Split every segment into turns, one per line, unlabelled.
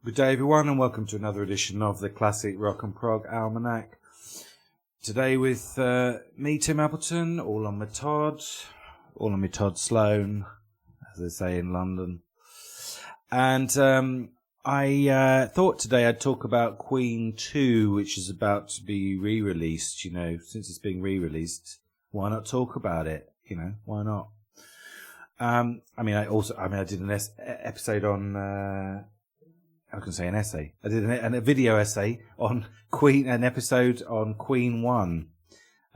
Good day everyone and welcome to another edition of the Classic Rock and Prog Almanac. Today with me, Tim Appleton, all on my Todd Sloan, as they say in London. And I thought today I'd talk about Queen 2, which is about to be re-released. You know, since it's being re-released, why not talk about it? You know, why not? I did an episode on... I can say an essay. I did a video essay on Queen, an episode on Queen 1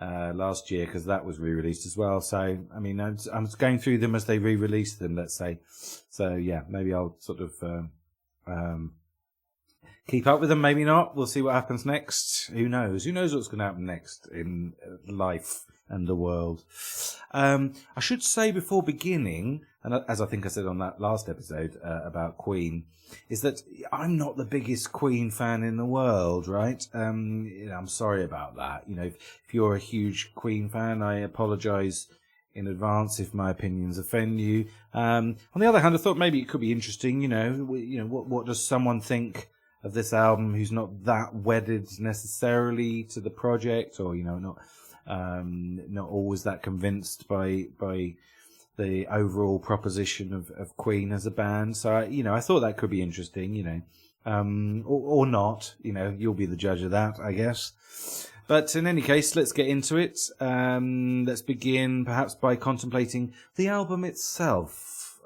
last year, because that was re-released as well. So, I mean, I'm going through them as they re-release them, let's say. So, yeah, maybe I'll sort of keep up with them, maybe not. We'll see what happens next. Who knows? Who knows what's going to happen next in life and the world. I should say before beginning, and as I think I said on that last episode about Queen, is that I'm not the biggest Queen fan in the world, right? I'm sorry about that. You know, if you're a huge Queen fan, I apologise in advance if my opinions offend you. On the other hand, I thought maybe it could be interesting. What does someone think of this album who's not that wedded necessarily to the project, or not always that convinced by the overall proposition of Queen as a band. So, I thought that could be interesting, or not, you'll be the judge of that, I guess. But in any case, let's get into it. Let's begin perhaps by contemplating the album itself.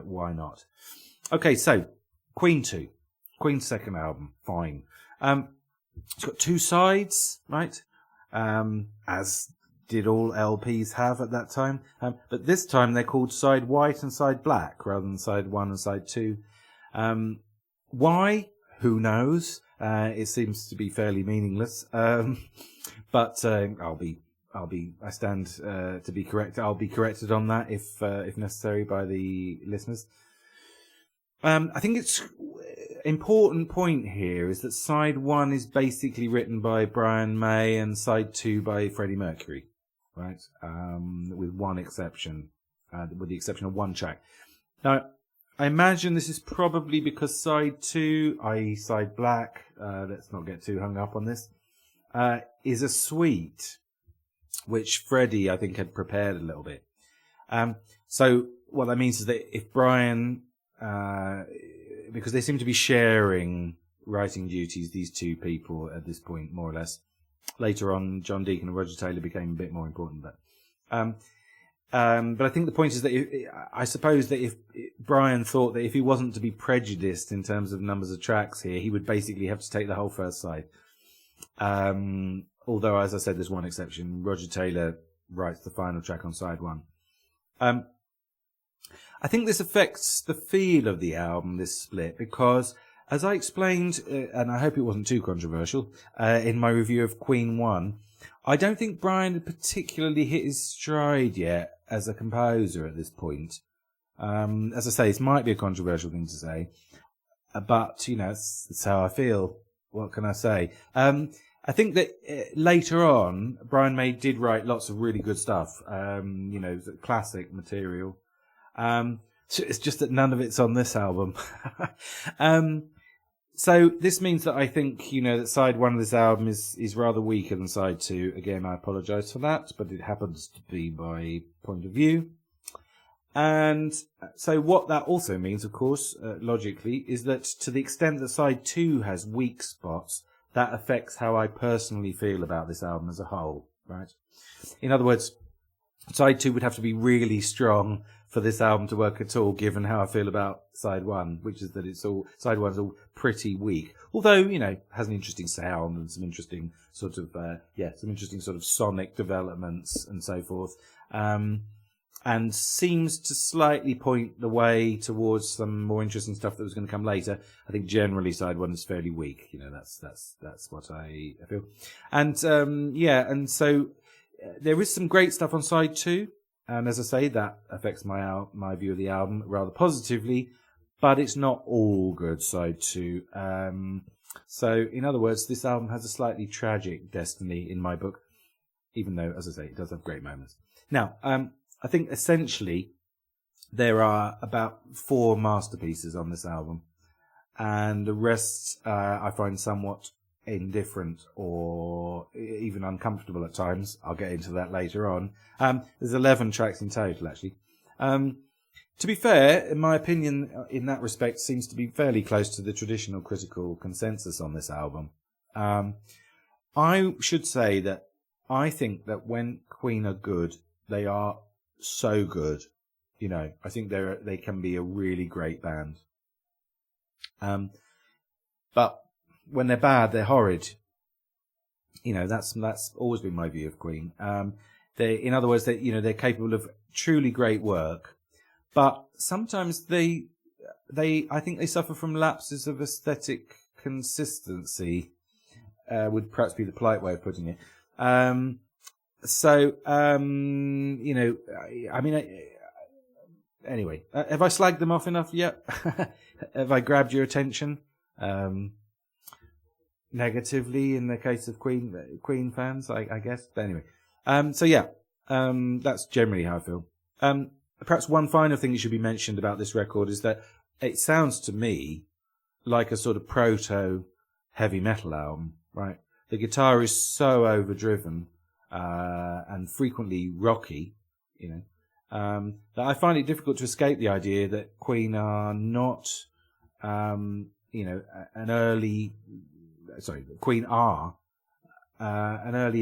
Why not? Okay, so Queen 2, Queen's second album, fine. It's got two sides, right? As did all LPs have at that time. But this time they're called Side White and Side Black rather than Side 1 and Side 2. Why? Who knows? It seems to be fairly meaningless. But I stand to be correct. I'll be corrected on that if necessary by the listeners. I think it's important point here is that Side 1 is basically written by Brian May and Side 2 by Freddie Mercury, right? With one exception, with the exception of one track. Now, I imagine this is probably because Side 2, i.e. Side Black, let's not get too hung up on this, is a suite, which Freddie, I think, had prepared a little bit. So what that means is that if Brian... because they seem to be sharing writing duties, these two people at this point, more or less. Later on, John Deacon and Roger Taylor became a bit more important. But I think the point is that I suppose that if Brian thought that if he wasn't to be prejudiced in terms of numbers of tracks here, he would basically have to take the whole first side. Although, as I said, there's one exception. Roger Taylor writes the final track on Side 1. I think this affects the feel of the album, this split, because, as I explained, and I hope it wasn't too controversial, in my review of Queen 1, I don't think Brian had particularly hit his stride yet as a composer at this point. As I say, this might be a controversial thing to say, but, it's how I feel. What can I say? I think that later on, Brian May did write lots of really good stuff, classic material. So it's just that none of it's on this album. So this means that I think, that Side 1 of this album is rather weaker than Side 2. Again, I apologise for that, but it happens to be my point of view. And so what that also means, of course, logically, is that to the extent that Side 2 has weak spots, that affects how I personally feel about this album as a whole, right? In other words, Side 2 would have to be really strong for this album to work at all, given how I feel about Side 1, which is that Side 1's all pretty weak. Although, has an interesting sound and some interesting sort of sonic developments and so forth. And seems to slightly point the way towards some more interesting stuff that was going to come later. I think generally Side 1 is fairly weak. That's what I feel. And, and so there is some great stuff on Side 2. And as I say, that affects my view of the album rather positively, but it's not all good, Side 2. So, in other words, this album has a slightly tragic destiny in my book, even though, as I say, it does have great moments. Now, I think essentially there are about 4 masterpieces on this album. and the rest I find somewhat indifferent or even uncomfortable at times. I'll get into that later on. There's 11 tracks in total, actually. To be fair, in my opinion, in that respect, seems to be fairly close to the traditional critical consensus on this album. I should say that I think that when Queen are good, they are so good. You know, I think they can be a really great band. But when they're bad, they're horrid. You know, that's always been my view of Queen. In other words, they're capable of truly great work, but sometimes I think they suffer from lapses of aesthetic consistency. Would perhaps be the polite way of putting it. Anyway, have I slagged them off enough yet? Have I grabbed your attention? Negatively in the case of Queen fans, I guess. But anyway, that's generally how I feel. Perhaps one final thing that should be mentioned about this record is that it sounds to me like a sort of proto-heavy metal album, right? The guitar is so overdriven and frequently rocky, that I find it difficult to escape the idea that Queen are not, Queen are an early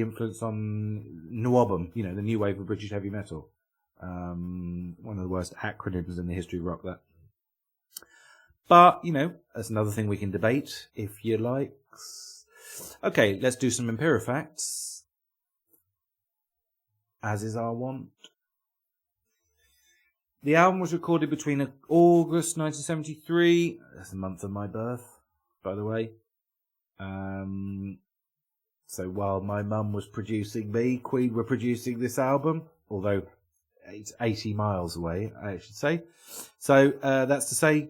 influence on NWOBHM, the new wave of British heavy metal. One of the worst acronyms in the history of rock, that. But, that's another thing we can debate, if you like. Okay, let's do some Empirifacts, as is our wont. The album was recorded between August 1973, that's the month of my birth, by the way. So while my mum was producing me, Queen were producing this album, although it's 80 miles away, I should say. So that's to say,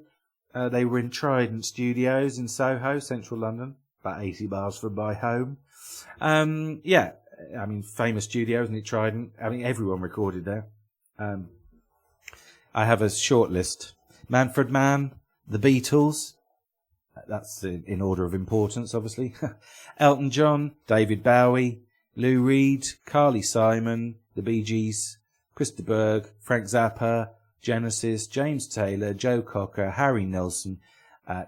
they were in Trident Studios in Soho, central London, about 80 miles from my home. Famous studio, isn't it, Trident? Everyone recorded there. I have a short list. Manfred Mann, The Beatles. That's in order of importance, obviously. Elton John, David Bowie, Lou Reed, Carly Simon, The Bee Gees, Chris de Burgh, Frank Zappa, Genesis, James Taylor, Joe Cocker, Harry Nilsson,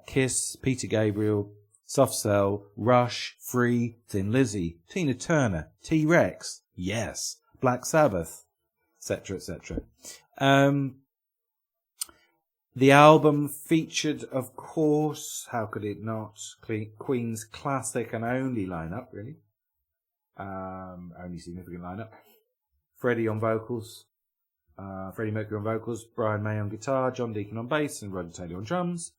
Kiss, Peter Gabriel, Soft Cell, Rush, Free, Thin Lizzy, Tina Turner, T-Rex, Yes, Black Sabbath, etc., etc. The album featured, of course, how could it not, Queen's classic and only lineup, really. Only significant lineup. Freddie on vocals, Freddie Mercury on vocals, Brian May on guitar, John Deacon on bass, and Roger Taylor on drums.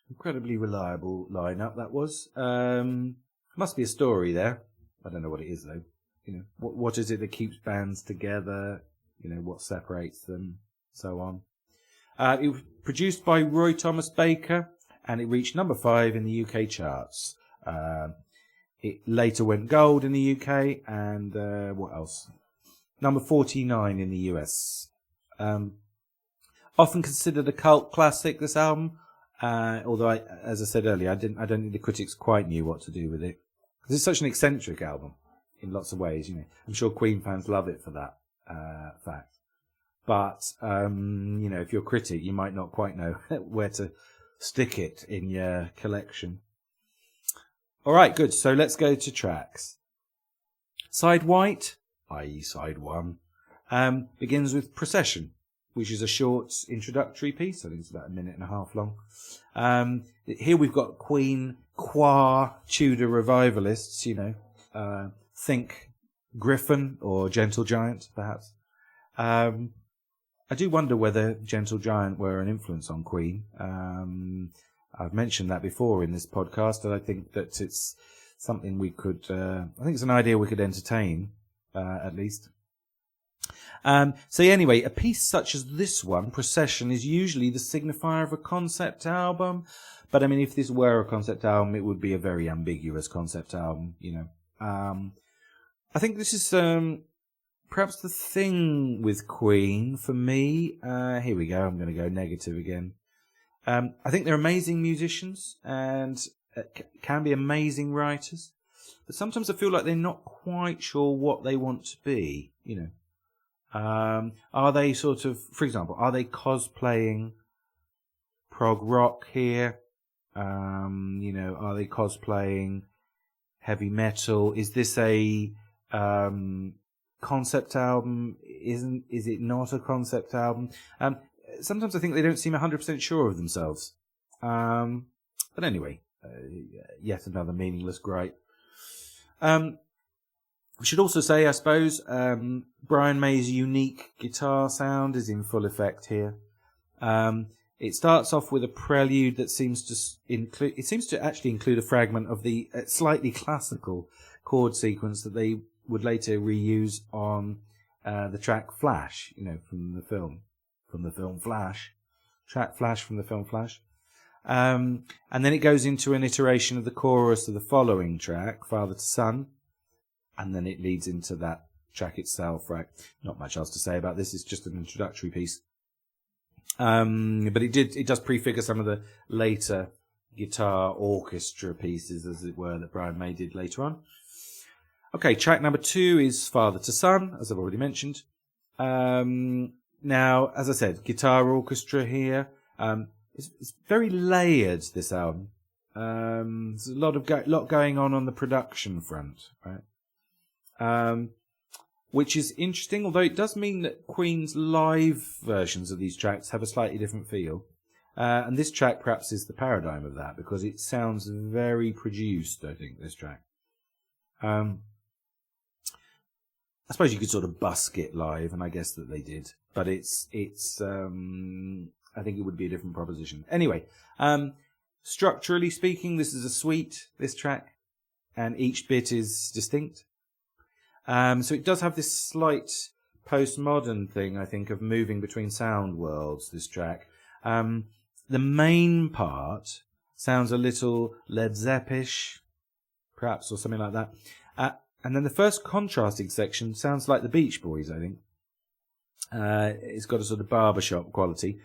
Incredibly reliable lineup that was. Must be a story there. I don't know what it is though. What is it that keeps bands together? What separates them, so on. It was produced by Roy Thomas Baker, and it reached number 5 in the UK charts. It later went gold in the UK, and what else? Number 49 in the US. Often considered a cult classic, this album. Although, as I said earlier, I don't think the critics quite knew what to do with it. Because it's such an eccentric album in lots of ways. I'm sure Queen fans love it for that fact. But, if you're a critic, you might not quite know where to stick it in your collection. All right, good. So let's go to tracks. Side White, i.e. side 1, begins with Procession, which is a short introductory piece. I think it's about a minute and a half long. Here we've got Queen qua Tudor revivalists, think Griffin or Gentle Giant, perhaps. I do wonder whether Gentle Giant were an influence on Queen. I've mentioned that before in this podcast, and I think that it's something we could, I think it's an idea we could entertain, at least. Anyway, a piece such as this one, Procession, is usually the signifier of a concept album. But if this were a concept album, it would be a very ambiguous concept album, I think this is, perhaps the thing with Queen for me. Here we go. I'm going to go negative again. I think they're amazing musicians and can be amazing writers, but sometimes I feel like they're not quite sure what they want to be. Are they sort of, for example, are they cosplaying prog rock here? Are they cosplaying heavy metal? Is this a concept album? Is it not a concept album? Sometimes I think they don't seem 100% sure of themselves. But anyway, yet another meaningless gripe. We should also say, I suppose, Brian May's unique guitar sound is in full effect here. It starts off with a prelude that seems to actually include a fragment of the slightly classical chord sequence that they would later reuse on the track Flash, from the film Flash. Track Flash from the film Flash. And then it goes into an iteration of the chorus of the following track, Father to Son. And then it leads into that track itself, right? Not much else to say about this. It's just an introductory piece. But it does prefigure some of the later guitar orchestra pieces, as it were, that Brian May did later on. Okay, track number 2 is Father to Son, as I've already mentioned. Now, as I said, guitar orchestra here. It's very layered, this album. There's a lot going on the production front, right? Which is interesting, although it does mean that Queen's live versions of these tracks have a slightly different feel. And this track perhaps is the paradigm of that, because it sounds very produced, I think, this track. I suppose you could sort of busk it live, and I guess that they did. But it's I think it would be a different proposition. Anyway, structurally speaking, this is a suite, this track, and each bit is distinct. So it does have this slight postmodern thing, I think, of moving between sound worlds, this track. The main part sounds a little Led Zeppelish, perhaps, or something like that. And then the first contrasting section sounds like the Beach Boys, I think. It's got a sort of barbershop quality.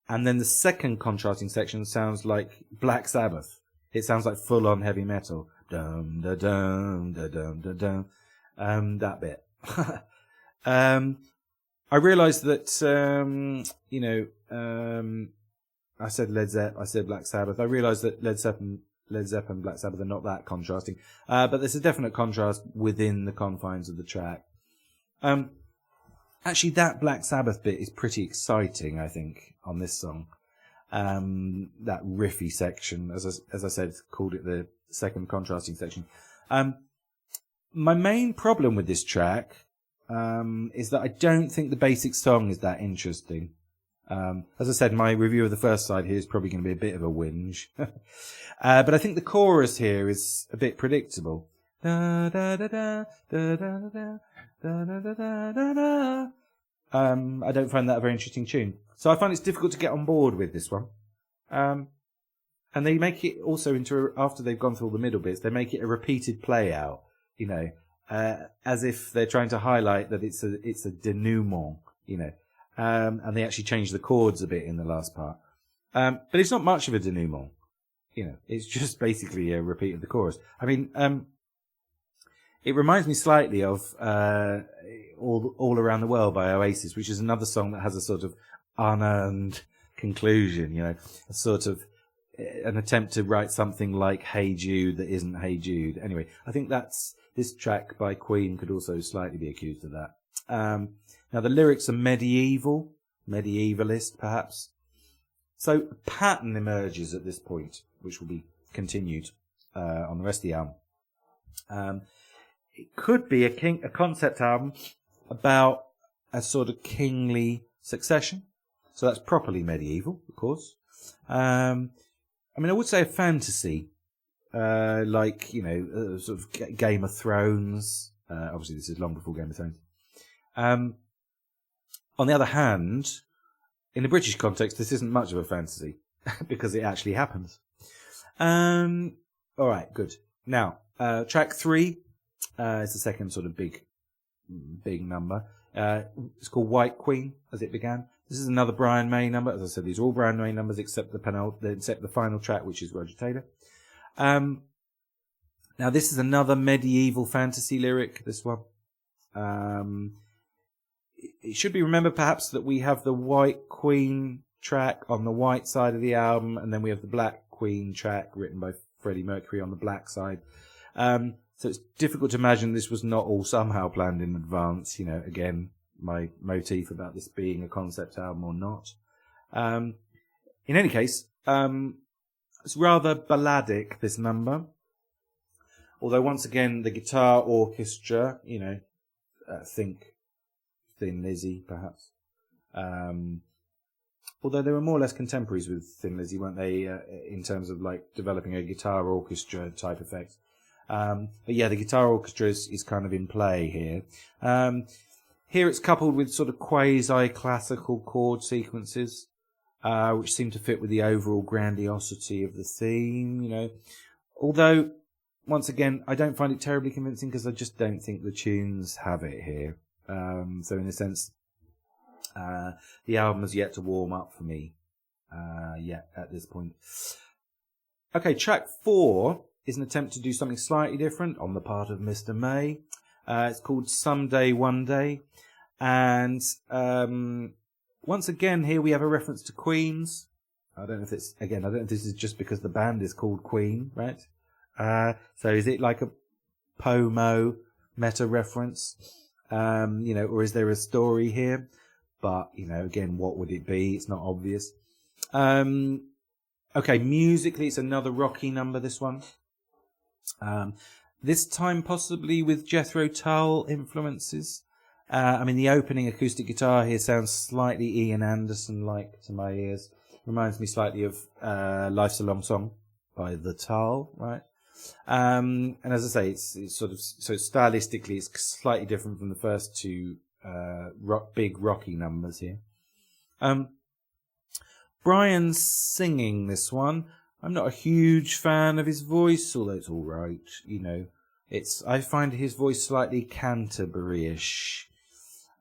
And then the second contrasting section sounds like Black Sabbath. It sounds like full-on heavy metal. Dum da dum da dum da dum. That bit. I realised that I said Led Zepp, I said Black Sabbath. I realised that Led Zeppelin and Black Sabbath are not that contrasting, but there's a definite contrast within the confines of the track. Actually, that Black Sabbath bit is pretty exciting, I think, on this song. That riffy section, as I said, called it the second contrasting section. My main problem with this track is that I don't think the basic song is that interesting. As I said, my review of the first side here is probably going to be a bit of a whinge. But I think the chorus here is a bit predictable. Da, da, da, da, da, da, da, da, da, da, da, da. I don't find that a very interesting tune. So I find it's difficult to get on board with this one. And they make it also after they've gone through all the middle bits, they make it a repeated play out, as if they're trying to highlight that it's a denouement, and they actually change the chords a bit in the last part. But it's not much of a denouement, it's just basically a repeat of the chorus. I mean, it reminds me slightly of All Around the World by Oasis, which is another song that has a sort of unearned conclusion, a sort of an attempt to write something like Hey Jude that isn't Hey Jude. Anyway, I think this track by Queen could also slightly be accused of that. Now, the lyrics are medievalist, perhaps. So a pattern emerges at this point, which will be continued on the rest of the album. It could be a concept album about a sort of kingly succession. So that's properly medieval, of course. I would say a fantasy, like, sort of Game of Thrones. Obviously, this is long before Game of Thrones. On the other hand, in the British context, this isn't much of a fantasy because it actually happens. All right, good. Now, track 3 is the second sort of big number. It's called White Queen, as it began. This is another Brian May number. As I said, these are all Brian May numbers except the final track, which is Roger Taylor. Now, this is another medieval fantasy lyric, this one. It should be remembered, perhaps, that we have the White Queen track on the white side of the album, and then we have the Black Queen track written by Freddie Mercury on the black side. So it's difficult to imagine this was not all somehow planned in advance. You know, again, my motif about this being a concept album or not. In any case, it's rather balladic, this number. Although, once again, the guitar orchestra, you know, think Thin Lizzy, perhaps. Although they were more or less contemporaries with Thin Lizzy, weren't they, in terms of, like, developing a guitar orchestra type effect. But yeah, the guitar orchestra is kind of in play here. Here it's coupled with sort of quasi-classical chord sequences, which seem to fit with the overall grandiosity of the theme, you know. Although, once again, I don't find it terribly convincing because I just don't think the tunes have it here. So in a sense, the album has yet to warm up for me, yet at this point. Okay, track 4 is an attempt to do something slightly different on the part of Mr. May. It's called Someday, One Day. And once again, here we have a reference to Queens. I don't know if this is just because the band is called Queen, right? So is it like a Pomo meta reference? You know, or is there a story here? But, you know, again, what would it be? It's not obvious. Okay, musically, it's another rocky number, this one. This time possibly with Jethro Tull influences. I mean, the opening acoustic guitar here sounds slightly Ian Anderson-like to my ears. Reminds me slightly of Life's a Long Song by The Tull, right? And as I say, it's sort of, so stylistically, it's slightly different from the first two big rocky numbers here. Brian's singing this one. I'm not a huge fan of his voice, although it's all right. You know, I find his voice slightly Canterbury-ish,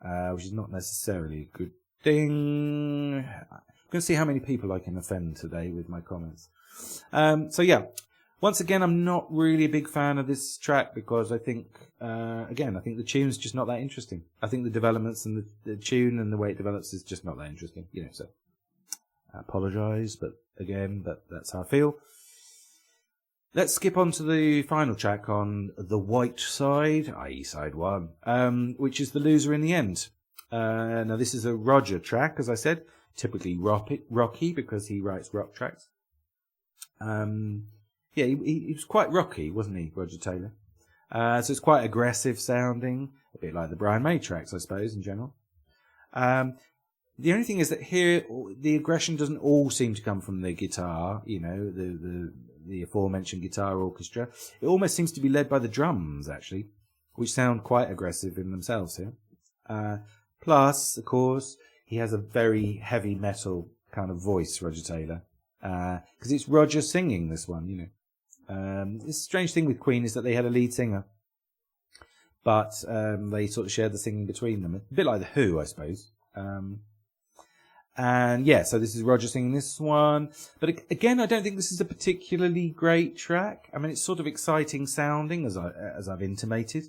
which is not necessarily a good thing. I'm going to see how many people I can offend today with my comments. So yeah, once again, I'm not really a big fan of this track because I think, again, I think the tune's just not that interesting. I think the developments and the tune and the way it develops is just not that interesting. You know, so I apologise, but that's how I feel. Let's skip on to the final track on the white side, i.e. side 1, which is The Loser in the End. Now, this is a Roger track, as I said, typically rocky because he writes rock tracks. Yeah, he was quite rocky, wasn't he, Roger Taylor? So it's quite aggressive sounding, a bit like the Brian May tracks, I suppose, in general. The only thing is that here, the aggression doesn't all seem to come from the guitar, you know, the aforementioned guitar orchestra. It almost seems to be led by the drums, actually, which sound quite aggressive in themselves here. Plus, of course, he has a very heavy metal kind of voice, Roger Taylor, because it's Roger singing this one, you know. The strange thing with Queen is that they had a lead singer, but they sort of shared the singing between them. A bit like The Who, I suppose. And yeah, so this is Roger singing this one. But again, I don't think this is a particularly great track. I mean, it's sort of exciting sounding, as I've intimated,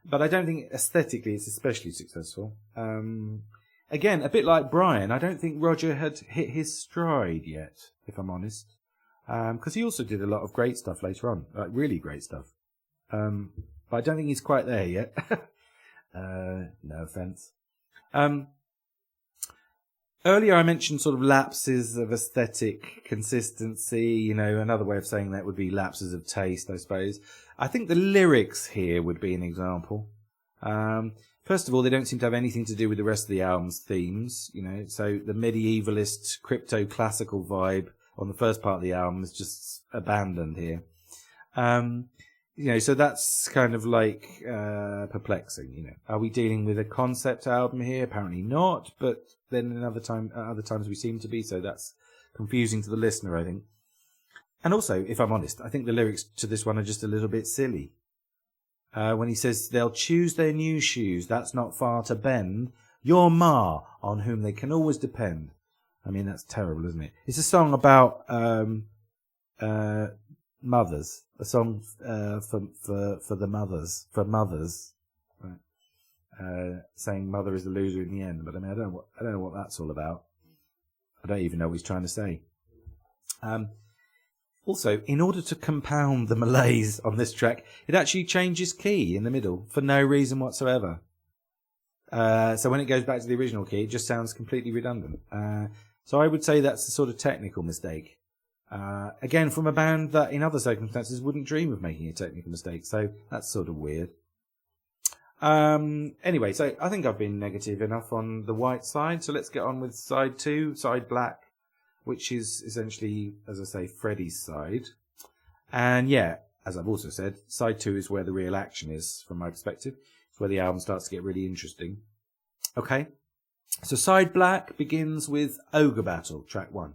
but I don't think aesthetically it's especially successful. Again, a bit like Brian, I don't think Roger had hit his stride yet, if I'm honest. Because he also did a lot of great stuff later on, like really great stuff. But I don't think he's quite there yet. No offense. Earlier I mentioned sort of lapses of aesthetic consistency, you know, another way of saying that would be lapses of taste, I suppose. I think the lyrics here would be an example. First of all, they don't seem to have anything to do with the rest of the album's themes, you know, so the medievalist crypto-classical vibe on the first part of the album is just abandoned here. You know, so that's kind of like perplexing, you know. Are we dealing with a concept album here? Apparently not, but then other times we seem to be, so that's confusing to the listener, I think. And also, if I'm honest, I think the lyrics to this one are just a little bit silly. When he says, they'll choose their new shoes, that's not far to bend, Your Ma, on whom they can always depend. I mean, that's terrible, isn't it? It's a song about mothers. A song for the mothers, for mothers, right? Saying mother is the loser in the end. But I mean, I don't know what that's all about. I don't even know what he's trying to say. Also, in order to compound the malaise on this track, it actually changes key in the middle for no reason whatsoever. So when it goes back to the original key, it just sounds completely redundant. So I would say that's a sort of technical mistake. Again, from a band that in other circumstances wouldn't dream of making a technical mistake. So that's sort of weird. Anyway, so I think I've been negative enough on the white side. So let's get on with side 2, side black, which is essentially, as I say, Freddie's side. And yeah, as I've also said, side 2 is where the real action is, from my perspective. It's where the album starts to get really interesting. Okay, so side black begins with Ogre Battle, track 1.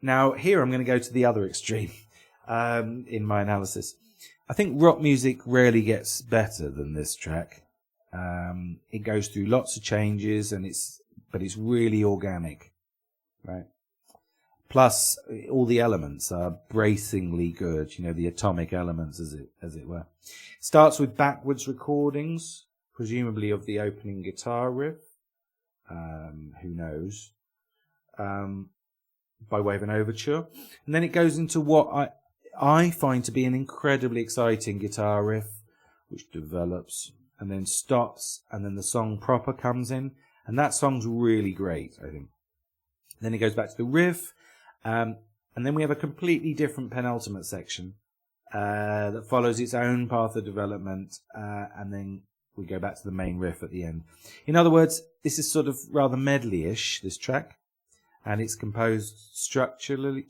Now, here I'm going to go to the other extreme in my analysis. I think rock music rarely gets better than this track. It goes through lots of changes, but it's really organic, right? Plus, all the elements are bracingly good. You know, the atomic elements, as it were. Starts with backwards recordings, presumably of the opening guitar riff. Who knows? By way of an overture, and then it goes into what I find to be an incredibly exciting guitar riff, which develops and then stops, and then the song proper comes in, and that song's really great, I think. Then it goes back to the riff, and then we have a completely different penultimate section that follows its own path of development, and then we go back to the main riff at the end. In other words, this is sort of rather medley-ish, this track. And it's composed structurally,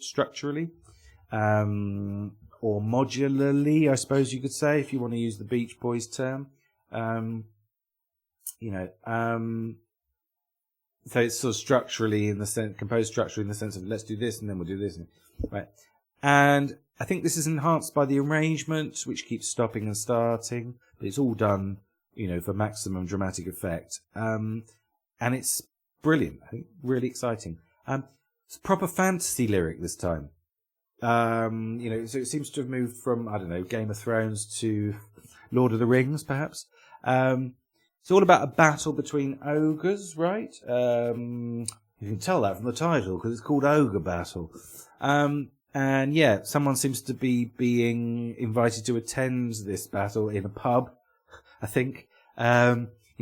or modularly, I suppose you could say, if you want to use the Beach Boys term. So it's sort of structurally composed structurally in the sense of let's do this and then we'll do this, right? And I think this is enhanced by the arrangement, which keeps stopping and starting, but it's all done, for maximum dramatic effect. And it's brilliant. I think really exciting. It's a proper fantasy lyric this time. So it seems to have moved from, I don't know, Game of Thrones to Lord of the Rings, perhaps. It's all about a battle between ogres, right? You can tell that from the title, because it's called Ogre Battle. And yeah, someone seems to be being invited to attend this battle in a pub, I think.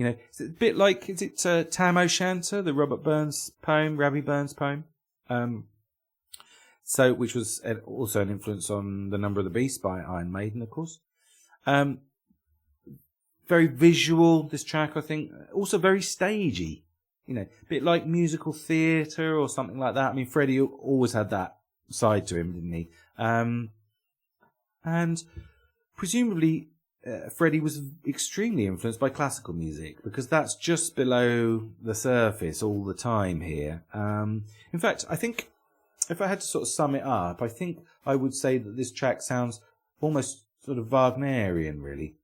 It's a bit like, is it Tam O'Shanter, the Robert Burns poem, Rabbie Burns poem? Which was also an influence on The Number of the Beast by Iron Maiden, of course. Very visual, this track, I think. Also very stagey. A bit like musical theatre or something like that. I mean, Freddie always had that side to him, didn't he? And presumably, Freddie was extremely influenced by classical music, because that's just below the surface all the time here. In fact, I think if I had to sort of sum it up, I think I would say that this track sounds almost sort of Wagnerian, really.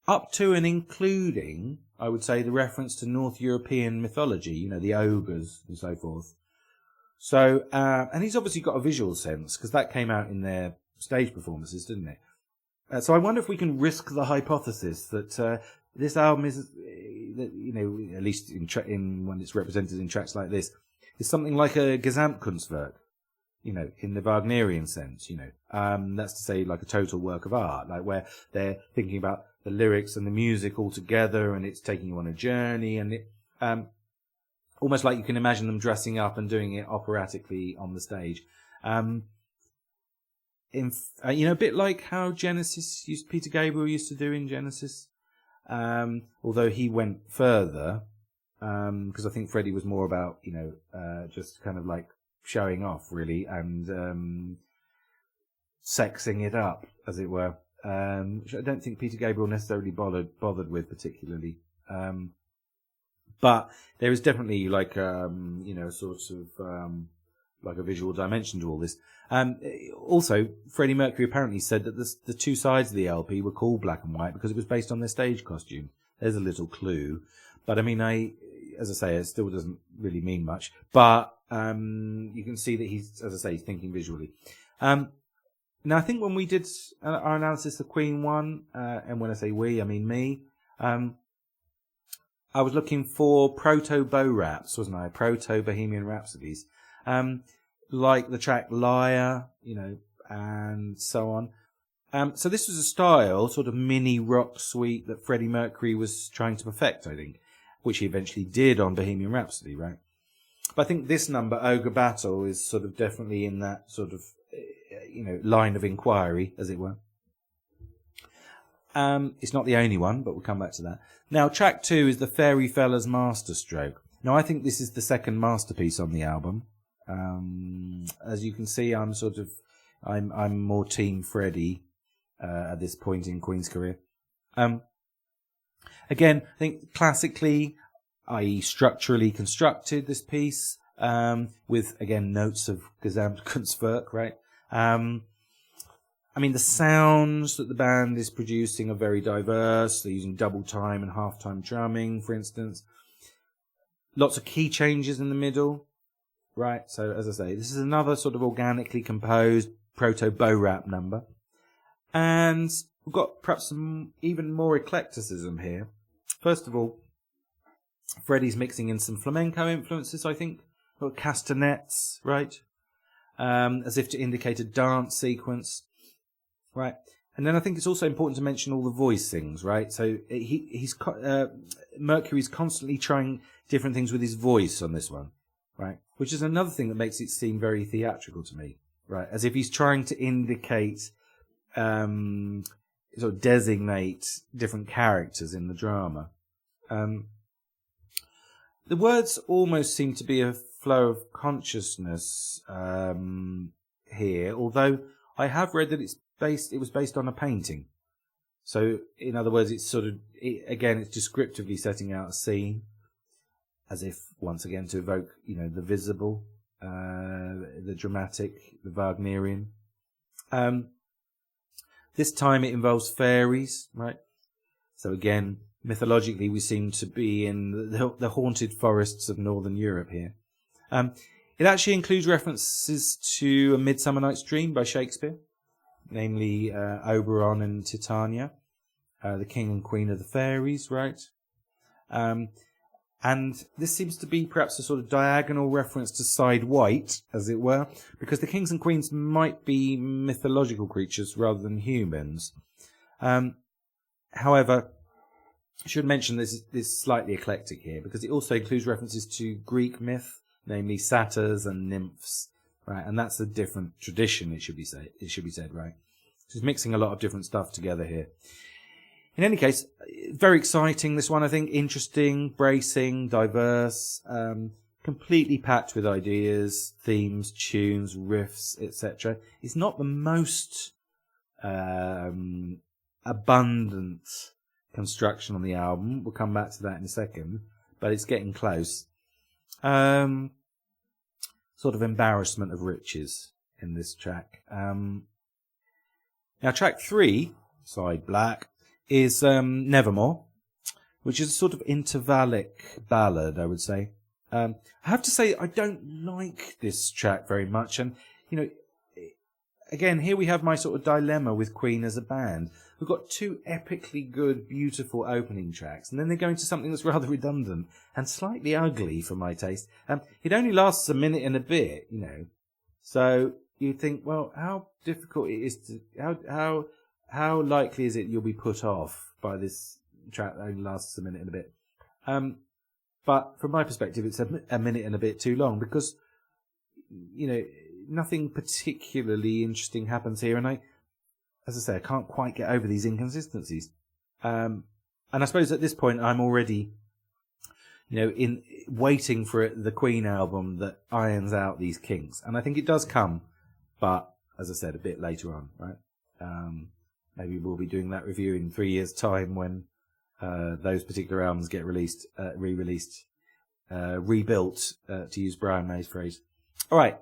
Up to and including, I would say, the reference to North European mythology, the ogres and so forth. So, and he's obviously got a visual sense, because that came out in their stage performances, didn't it? So I wonder if we can risk the hypothesis that this album is, at least in when it's represented in tracks like this, is something like a Gesamtkunstwerk, in the Wagnerian sense, that's to say like a total work of art, like where they're thinking about the lyrics and the music all together, and it's taking you on a journey, and it almost like you can imagine them dressing up and doing it operatically on the stage. A bit like how Peter Gabriel used to do in Genesis, although he went further, because I think Freddie was more about, just kind of like showing off, really, and sexing it up, as it were, which I don't think Peter Gabriel necessarily bothered with particularly. But there is definitely like, sort of like a visual dimension to all this. Also, Freddie Mercury apparently said that the two sides of the LP were called black and white because it was based on their stage costume. There's a little clue. But I mean, as I say, it still doesn't really mean much. But you can see that he's, as I say, he's thinking visually. Now, I think when we did our analysis of Queen 1, and when I say we, I mean me, I was looking for proto-Bo-Raps, wasn't I? Proto-Bohemian Rhapsodies. Like the track Liar, and so on. So this was a style, sort of mini rock suite that Freddie Mercury was trying to perfect, I think, which he eventually did on Bohemian Rhapsody, right? But I think this number, Ogre Battle, is sort of definitely in that sort of, line of inquiry, as it were. It's not the only one, but we'll come back to that. Now, track 2 is the Fairy Fella's Masterstroke. Now, I think this is the second masterpiece on the album. As you can see, I'm more Team Freddie at this point in Queen's career. Again, I think classically, i.e. structurally constructed, this piece, with, again, notes of Gesamtkunstwerk, right? I mean, the sounds that the band is producing are very diverse. They're using double time and half time drumming, for instance. Lots of key changes in the middle, right? So, as I say, this is another sort of organically composed proto-Bo-Rap number. And we've got perhaps some even more eclecticism here. First of all, Freddie's mixing in some flamenco influences, I think. Got castanets, right? As if to indicate a dance sequence. Right, and then I think it's also important to mention all the voicings, right? So Mercury's constantly trying different things with his voice on this one, right? Which is another thing that makes it seem very theatrical to me, right? As if he's trying to indicate, sort of designate different characters in the drama. The words almost seem to be a flow of consciousness here, although I have read that it was based on a painting. So, in other words, it's it's descriptively setting out a scene, as if, once again, to evoke, the visible, the dramatic, the Wagnerian. This time it involves fairies, right? So again, mythologically, we seem to be in the haunted forests of Northern Europe here. It actually includes references to A Midsummer Night's Dream by Shakespeare, namely Oberon and Titania, the king and queen of the fairies, right? And this seems to be perhaps a sort of diagonal reference to Side White, as it were, because the kings and queens might be mythological creatures rather than humans. However, I should mention this is slightly eclectic here, because it also includes references to Greek myth, namely satyrs and nymphs, right? And that's a different tradition, it should be said, right? So it's mixing a lot of different stuff together here. In any case, very exciting, this one, I think. Interesting, bracing, diverse, completely packed with ideas, themes, tunes, riffs, etc. It's not the most abundant construction on the album. We'll come back to that in a second, but it's getting close. Sort of embarrassment of riches in this track. Now, track 3, side black, is Nevermore, which is a sort of intervallic ballad, I would say. I have to say I don't like this track very much, and again, here we have my sort of dilemma with Queen as a band. We've got two epically good, beautiful opening tracks, and then they go into something that's rather redundant and slightly ugly for my taste. It only lasts a minute and a bit, so you think, well, how difficult it is to how likely is it you'll be put off by this track that only lasts a minute and a bit? But from my perspective, it's a minute and a bit too long because, nothing particularly interesting happens here. And as I say, I can't quite get over these inconsistencies. And I suppose at this point, I'm already, in waiting for the Queen album that irons out these kinks. And I think it does come, but as I said, a bit later on, right? Maybe we'll be doing that review in 3 years' time when those particular albums get released, re-released, rebuilt, to use Brian May's phrase. All right,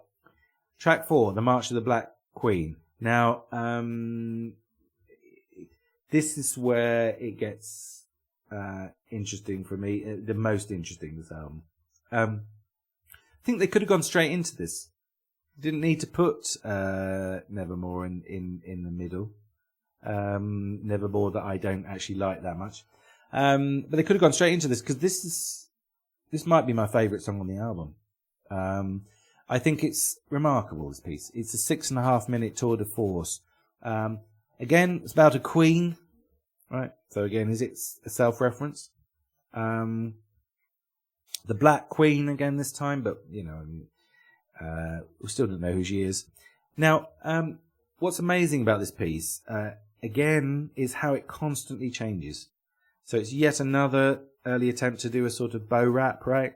track 4, The March of the Black Queen. Now, this is where it gets interesting for me, the most interesting this album. I think they could have gone straight into this. Didn't need to put Nevermore in the middle. Nevermore that I don't actually like that much. But they could have gone straight into this, because this might be my favourite song on the album. I think it's remarkable, this piece. It's a 6.5 minute tour de force. Again, it's about a queen, right? So again, is it a self-reference? The Black Queen again this time, but we still don't know who she is. Now, what's amazing about this piece, again, is how it constantly changes. So it's yet another early attempt to do a sort of bow rap, right?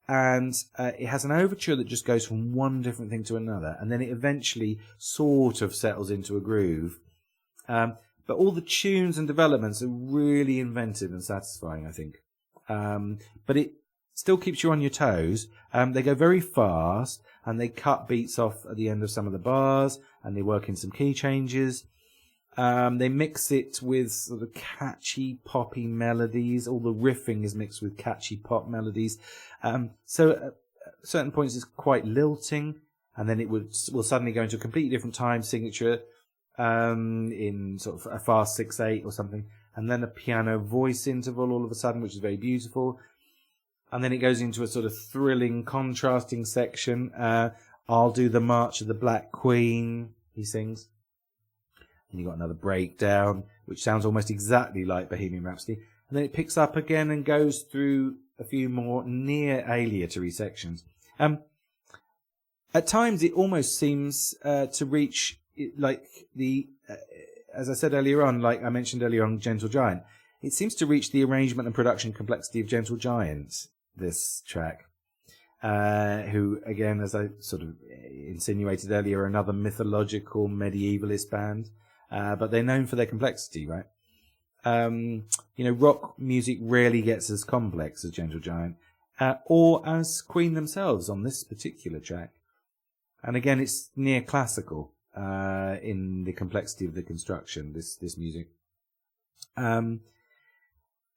And it has an overture that just goes from one different thing to another, and then it eventually sort of settles into a groove. But all the tunes and developments are really inventive and satisfying, I think. But it still keeps you on your toes. They go very fast, and they cut beats off at the end of some of the bars, and they work in some key changes. They mix it with sort of catchy poppy melodies. All the riffing is mixed with catchy pop melodies. So at certain points it's quite lilting, and then it will suddenly go into a completely different time signature in sort of a fast 6/8 or something, and then a piano voice interval all of a sudden, which is very beautiful. And then it goes into a sort of thrilling, contrasting section. I'll do the March of the Black Queen, he sings. And you've got another breakdown, which sounds almost exactly like Bohemian Rhapsody. And then it picks up again and goes through a few more near aleatory sections. At times, it almost seems to reach, as I said earlier on, like I mentioned earlier on, Gentle Giant, it seems to reach the arrangement and production complexity of Gentle Giant, this track. Who, again, as I sort of insinuated earlier, are another mythological medievalist band. But they're known for their complexity, right? Rock music rarely gets as complex as Gentle Giant, or as Queen themselves on this particular track. And again, it's near classical in the complexity of the construction, this music. And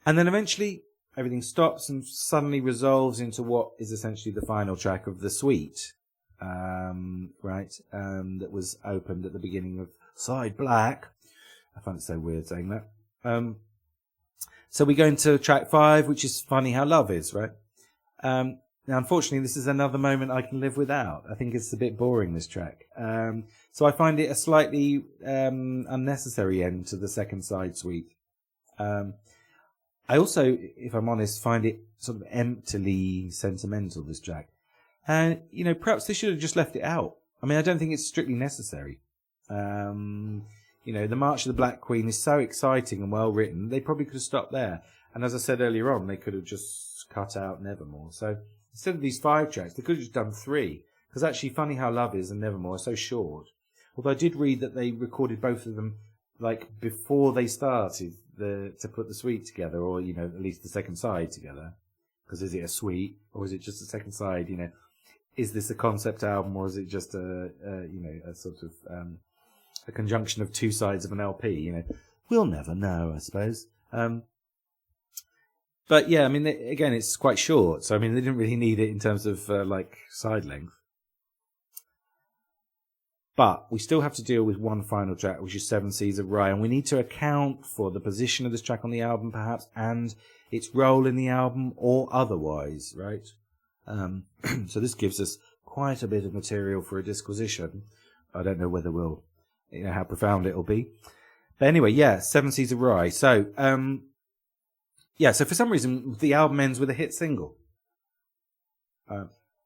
then eventually everything stops and suddenly resolves into what is essentially the final track of the suite, right? That was opened at the beginning of Side Black. I find it so weird saying that. So we go into track 5, which is Funny How Love Is, right? Now, unfortunately, this is another moment I can live without. I think it's a bit boring, this track. So I find it a slightly unnecessary end to the second side suite. I also, if I'm honest, find it sort of emptily sentimental, this track. And, perhaps they should have just left it out. I mean, I don't think it's strictly necessary. The March of the Black Queen is so exciting and well written, they probably could have stopped there. And as I said earlier on, they could have just cut out Nevermore. So instead of these 5 tracks, they could have just done 3. Because actually, Funny How Love Is and Nevermore are so short. Although I did read that they recorded both of them before they started to put the suite together, or at least the second side together. Because is it a suite or is it just a second side? Is this a concept album, or is it just a sort of a conjunction of 2 sides of an LP? We'll never know, I suppose. But yeah, I mean, again, it's quite short, so I mean, they didn't really need it in terms of side length. But we still have to deal with one final track, which is Seven Seas of Rhye, and we need to account for the position of this track on the album, perhaps, and its role in the album, or otherwise, right? So this gives us quite a bit of material for a disquisition. I don't know whether we'll, how profound it'll be. But anyway, yeah, Seven Seas of Rhye. So, so for some reason, the album ends with a hit single.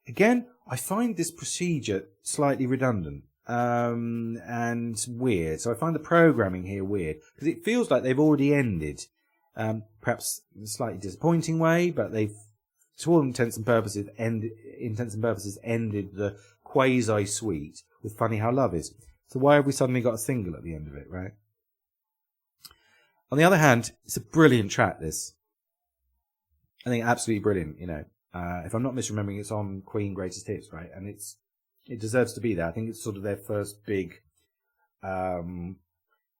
Again, I find this procedure slightly redundant. And weird. So I find the programming here weird, because it feels like they've already ended. Perhaps in a slightly disappointing way, but they've, to all intents and purposes, ended the quasi-suite with Funny How Love Is. So why have we suddenly got a single at the end of it, right? On the other hand, it's a brilliant track, this. I think absolutely brilliant, if I'm not misremembering, it's on Queen Greatest Hits, right? And it deserves to be there. I think it's sort of their first big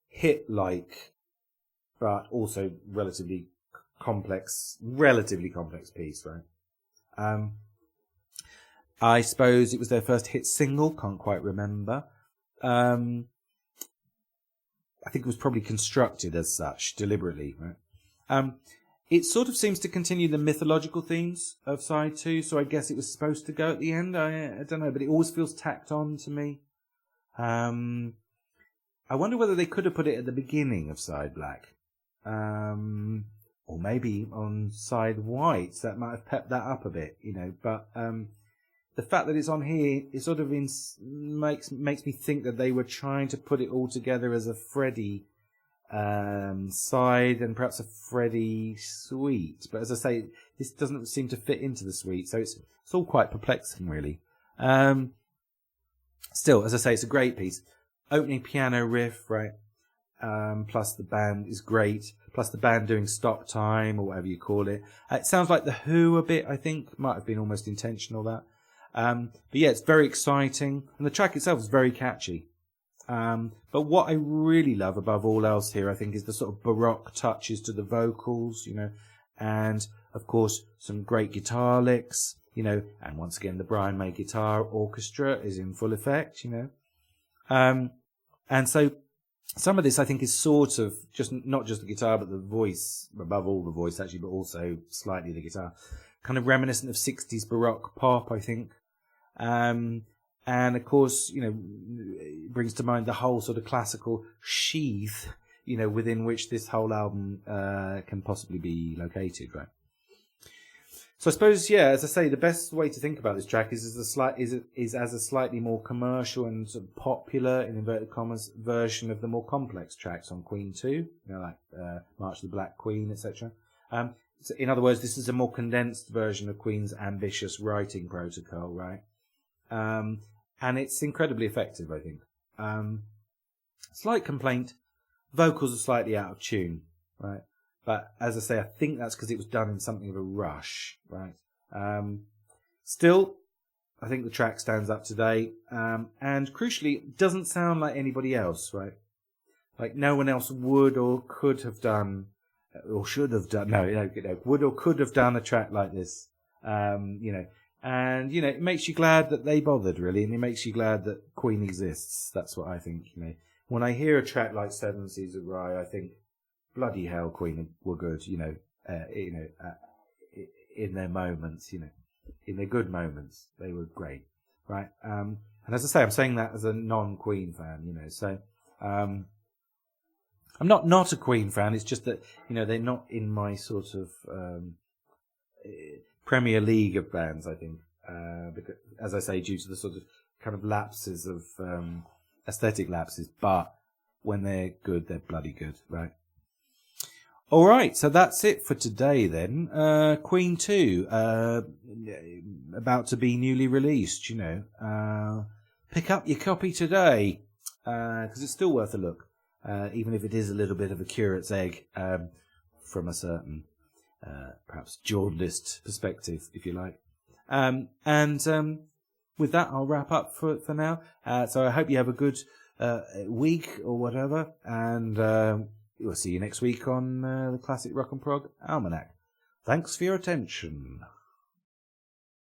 hit-like but also relatively complex piece, right? I suppose it was their first hit single, can't quite remember. I think it was probably constructed as such, deliberately, right? It sort of seems to continue the mythological themes of side 2, so I guess it was supposed to go at the end. I don't know, but it always feels tacked on to me. I wonder whether they could have put it at the beginning of side black. Or maybe on side white, so that might have pepped that up a bit, you know. But the fact that it's on here, it sort of makes me think that they were trying to put it all together as a Freddie side and perhaps a Freddie suite. But as I say, this doesn't seem to fit into the suite, so it's all quite perplexing, really. Still, as I say, it's a great piece. Opening piano riff, right? Plus the band is great. Plus the band doing stop time or whatever you call it. It sounds like the Who a bit, I think. Might have been almost intentional, that. But yeah, it's very exciting. And the track itself is very catchy. But what I really love above all else here, I think, is the sort of Baroque touches to the vocals, you know. And, of course, some great guitar licks, you know. And once again, the Brian May guitar orchestra is in full effect, you know. And so some of this, I think, is sort of just not just the guitar, but the voice, above all the voice, actually, but also slightly the guitar. Kind of reminiscent of 60s Baroque pop, I think. And, of course, you know, it brings to mind the whole sort of classical sheath, you know, within which this whole album can possibly be located, right? So I suppose, yeah, as I say, the best way to think about this track is as a slightly more commercial and sort of popular, in inverted commas, version of the more complex tracks on Queen 2, you know, like March of the Black Queen, etc. So in other words, this is a more condensed version of Queen's ambitious writing protocol, right? And it's incredibly effective, I think. Slight complaint, vocals are slightly out of tune, right? But as I say, I think that's because it was done in something of a rush, right? Still, I think the track stands up today. And crucially, it doesn't sound like anybody else, right? Like no one else would or could have done, or should have done, would or could have done a track like this, you know. And, you know, it makes you glad that they bothered, really. And it makes you glad that Queen exists. That's what I think, you know. When I hear a track like Seven Seas of Rye, I think, bloody hell, Queen were good, you know, in their moments, you know, in their good moments, they were great, right? And as I say, I'm saying that as a non-Queen fan, you know, so, I'm not a Queen fan, it's just that, you know, they're not in my sort of, Premier League of bands, I think, because, as I say, due to the sort of kind of lapses of, aesthetic lapses, but when they're good, they're bloody good, right? All right, so that's it for today then. Queen 2, about to be newly released, you know. Pick up your copy today, because it's still worth a look, even if it is a little bit of a curate's egg, from a certain, perhaps jaundiced perspective, if you like. With that, I'll wrap up for now. So I hope you have a good week or whatever, and we'll see you next week on the Classic Rock and Prog Almanac. Thanks for your attention.